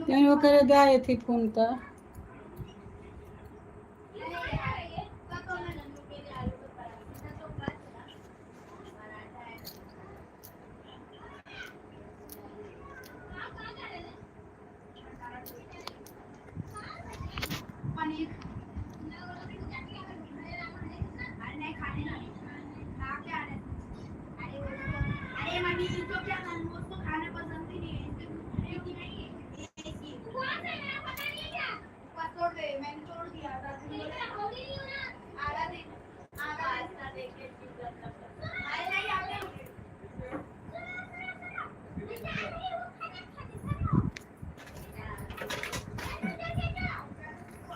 तेन वो करे दे थी फोन तो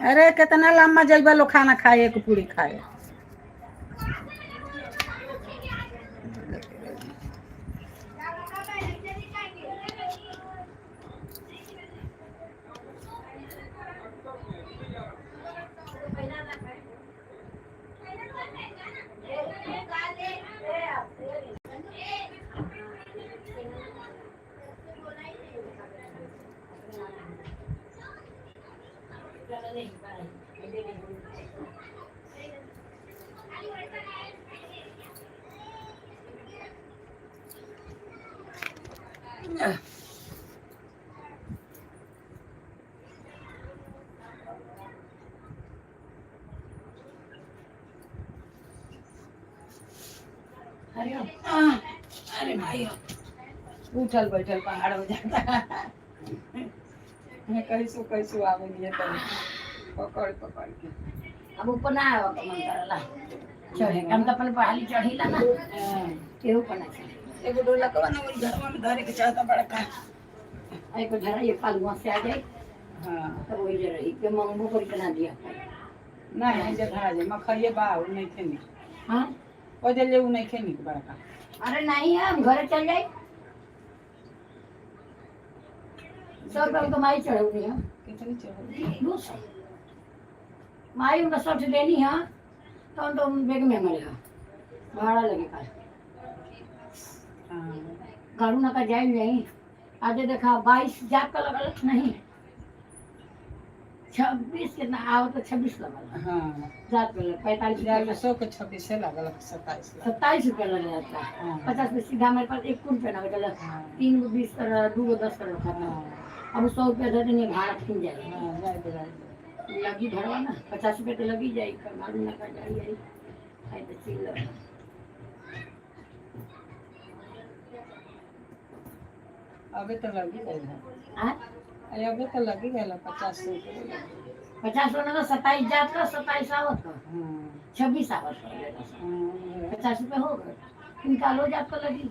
अरे कितना लम्बा जइबा लो खाना खाए एक पूरी खाए अरे भाई उठल बैठल पहाड़ हो जाता कैसो आवे लिए पकड़ पकड़ के अब ऊपर ना आवा का मन करला चढ़े हम तो अपन पहाड़ी चढ़ीला ना केहू पर ना चढ़े एगो डोला कवा ना घर में धरे के चाहता बड़ा का आई को धरा ये पालुआ से आ जाए हां तो वही जे रही के मंगबो कर के ना दिया नहीं है जे धरा जे मखइए बा उ नहीं खेनी हां ओ जे ले उ नहीं खेनी बड़ा का अरे नहीं है हम घर चल जाए सब लोग तो माई चढ़ौनी है कितनी चढ़ 200 माई उनका 60 देनी है तो बैग में मरेगा भाड़ा लगेगा हां गाड़ू ना का जाए नहीं आज देखा 22 जाप का लगल नहीं 26 कितना आओ तो 26 लगल हां जात पे 45 जाल 100 के 26 से लागल 27 ₹27 लग जाता है 50 में सीधा मेरे पास 1 रुपया ना चला 3 को 20 कर 2 को 10 कर रखा था अब 100 रुपया दे देंगे भाड़ा खिल जाएगा हां जाए दे लगी भरवा ना 50 रुपया तो लगी जाएगी गाड़ू ना का जाए आई तो चिल्ला अबे तो लगी गई है हां अबे तो लगी गई 50 रुपये 50 होना तो 27 जात का 27 आवत का हां 26 आवत का 50 रुपये हो गए निकालो जात का लगी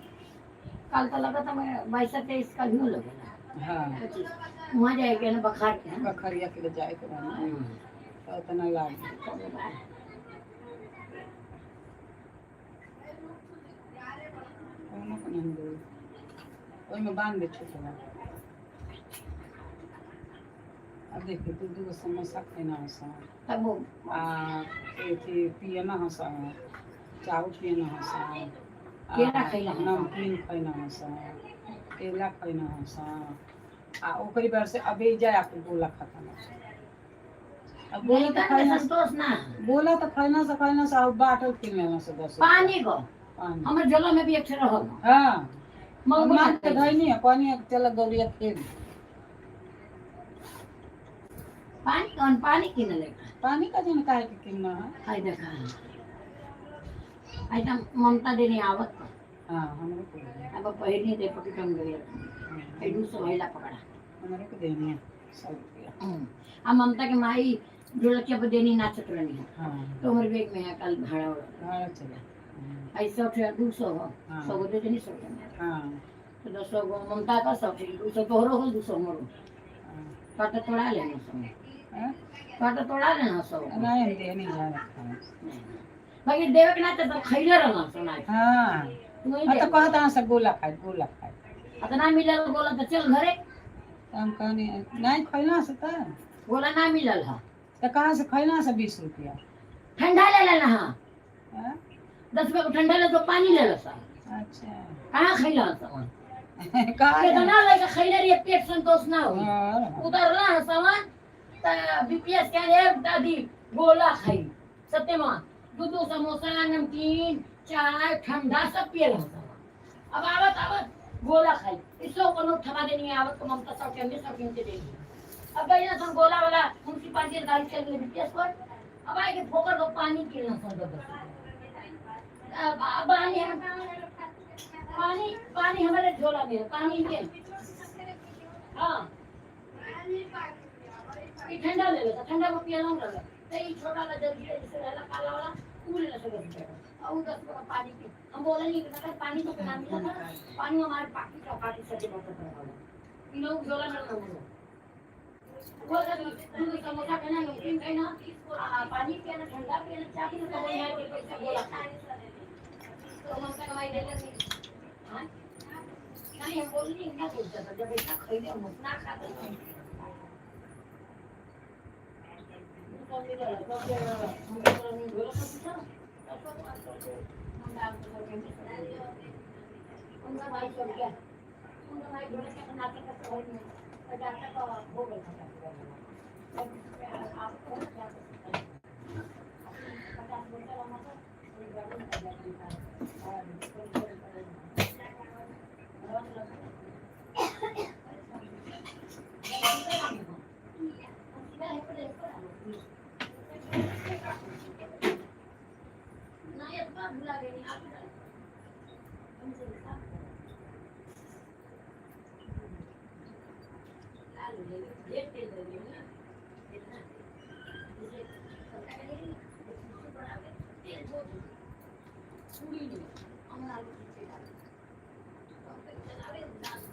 कल तो लगा था मैं 22 23 का भी लगेगा हां वहाँ जाएगा ना बखार के बखरिया के जाए के ना तो इतना लाग ओई में बांध दे छोटा अब देखिए तू दो समोसा खाना हसा तब वो थी पियना हसा चाउ पियना हसा केला खैला हसा। नमकीन खाना हसा केला खाना हसा आ ओकरी बार से अबे जाए आपको गोला खाता ना अब बोला तो खाना संतोष ना बोला तो खाना से अब बाटल पी लेना से 10 पानी को पानी हमर जलो में भी एक रहो हां मंगवा मां के धइनी है पानी चल गौरिया खेल पानी कौन पानी किन लेगा पानी का दिन काहे के किन्ना है आई देखा आई तो ममता देनी आवत हां हमरे को अब पहली दे पकी कम गई आई 200 महिला पकड़ा हमरे को देनी है 100 रुपया आ ममता के माई जोड़किया पर देनी नाचत रहनी है हां तो हमरे बैग में है कल भाड़ा भाड़ा चला आई 100 200 हो हाँ। 100 दे देनी 100 हां तो 200 गो ममता का 100 200 तोहरो हो 200 मोरो काटा तोड़ा लेना 100 हां काटा तोड़ा लेना 100 नहीं देनी जा रखा बाकी देवे के ना तो खैले रहना सुना हां तू ही तो कहता से गोला खाए अतना मिलल बोला तो चल घरे हम कहनी नहीं खैला से तो बोला ना मिलल है तो कहाँ से खैला से 20 रुपया ठंडा ले लेना हां हाँ? 10 रुपये को ठंडा ले तो पानी ले लो सा अच्छा कहाँ खैला सामान का कितना लगे खैले रे पेट संतोष ना हो हाँ, उतरला है सामान त बीपीएस के लिए दादी गोला खाई सत्यमा दूध समोसा नमकीन चाय ठंडा सब पिए रहा अब आवत गोला खाई इसको कोनो थमा देनी आवत को ममता सब के दे दी अब गई ना हम गोला वाला उनकी पार्टी गाड़ी चल गई बीपीएस पर अब आए के ठोकर को पानी पीना सब अब पानी पानी पानी हमारे झोला में है, पानी में हाँ ये ठंडा ले लो ठंडा को पिया ना लगा तो ये छोटा वाला जल्दी जैसे रहला काला वाला कूल ना सके और उधर थोड़ा पानी पी हम बोले नहीं कि पानी तो पिला मिला था पानी हमारे पाकी का पाकी से बहुत है इन लोग झोला में ना वो दूध समोसा खाना नमकीन खाना पानी पिया ठंडा पिया चाय पिया तो यहाँ के पैसा बोला तो हम का कमाई दे लेंगे हां नहीं हम बोल नहीं ना सोचता था जब ऐसा खरीदे हम ना खाते नहीं तो मेरा तो हम तो नहीं बोला था उनका भाई चल गया उनका भाई बोले कि नाटक का तो नहीं तो डॉक्टर का हो गया था आपको क्या पता है 50 बोतल आना था कोई गाड़ी में जाती था ना ये बात भुला गई आप हमसे साथ लाल ले डेट दे दे ना इतना जैसे सरकार ने इससे बड़ा तेल बहुत पूरी नहीं हमारा आलू पीछे डाल तो चलावे दास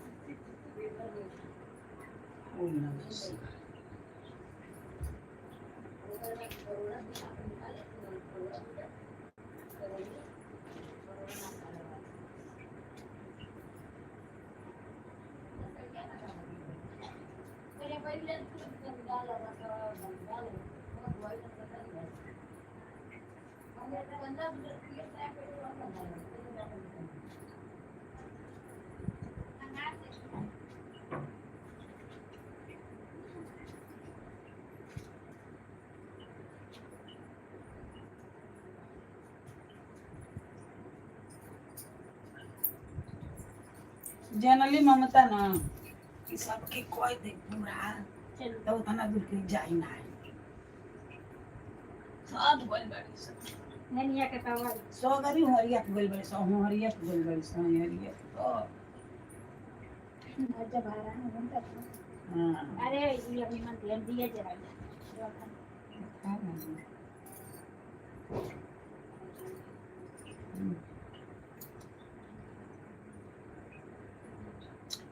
ओम नमः शिवाय। जनरली ममता ना कि सबके कोई दे पूरा तो उतना दूर के जाई ना सब बोल बड़ी सब ननिया के तवा सो गरी हरिया के बोल बड़ी सो हरिया के बोल बड़ी सो हरिया तो अच्छा भाड़ा है घंटा हां अरे ये अभी मन ध्यान दिए जरा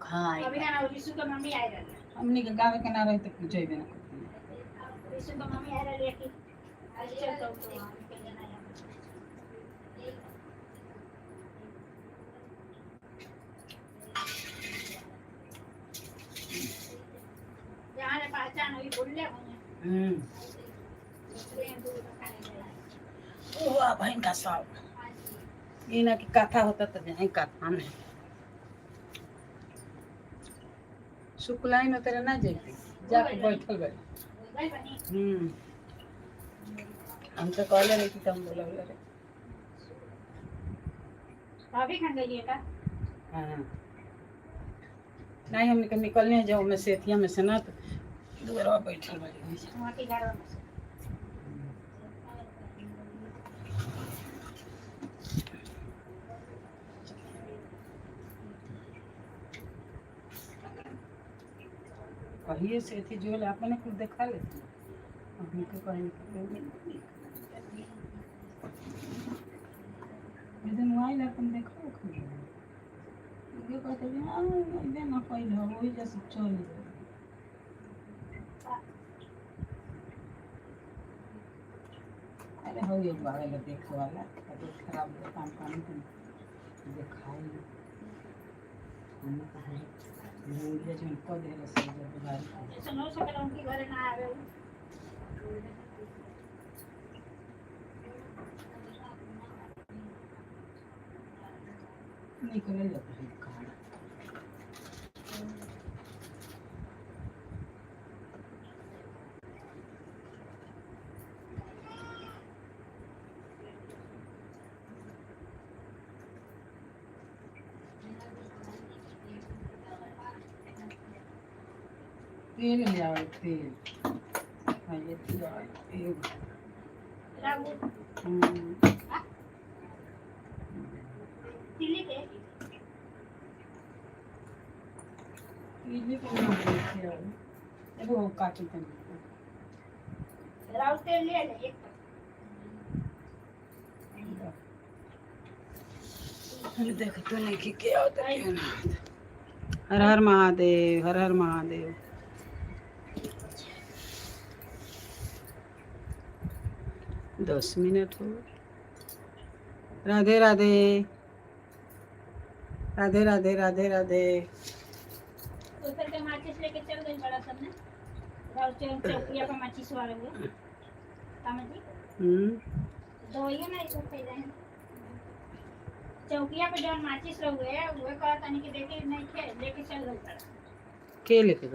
खाए अभी ना विशु का मम्मी आ रही है हमनी के गावे के ना रहे तो पूछे भी ना विशु का मम्मी आ रही है कि आज चल तो वहां पे जाना है यहाँ रे पहचान हुई बोल ले ओ बहन का सब ये ना कि कथा होता तो नहीं कथा में शुक्लाई में तेरा ना जाती जाके बैठल गए हम तो कहले रही कि तुम बोला रे अभी खान गई है का हाँ नहीं हमने निकलने जाओ मैं सेठिया में से ना तो दूर बैठल बड़ी वहां के घर में कहिए से थी जो ले अपने कुछ देखा लेती अपने को कहीं दिन वाई ला तुम देखो खुद ये कहते हैं हां ये ना कोई हो वही जैसे चल अरे हो एक बार ले देखो वाला तो खराब काम काम दिखाई हम कहा ये जो इनको दे रहे सब बारी सुनो सकल उनके घर ना आवे निकल जाता है कहां तेल ले आओ तेल हाँ ये तेल राहू तिली के इडली को नाम लेते आओ ये वो काटू कर राहू तेल ले ले एक अरे देखो तो नहीं कि क्या होता है ना हर हर महादेव हर हर महादेव दस मिनट हो राधे राधे राधे राधे राधे राधे तो सर के माचिस लेके चल गई बड़ा सब ने राहू चौकिया पर माचिस वाले हुए कामजी तो ये ना इसको पे जाए चौकिया पे जौन माचिस रहुए वो कहता नहीं कि देखे नहीं खे लेके चल गई के लेके गए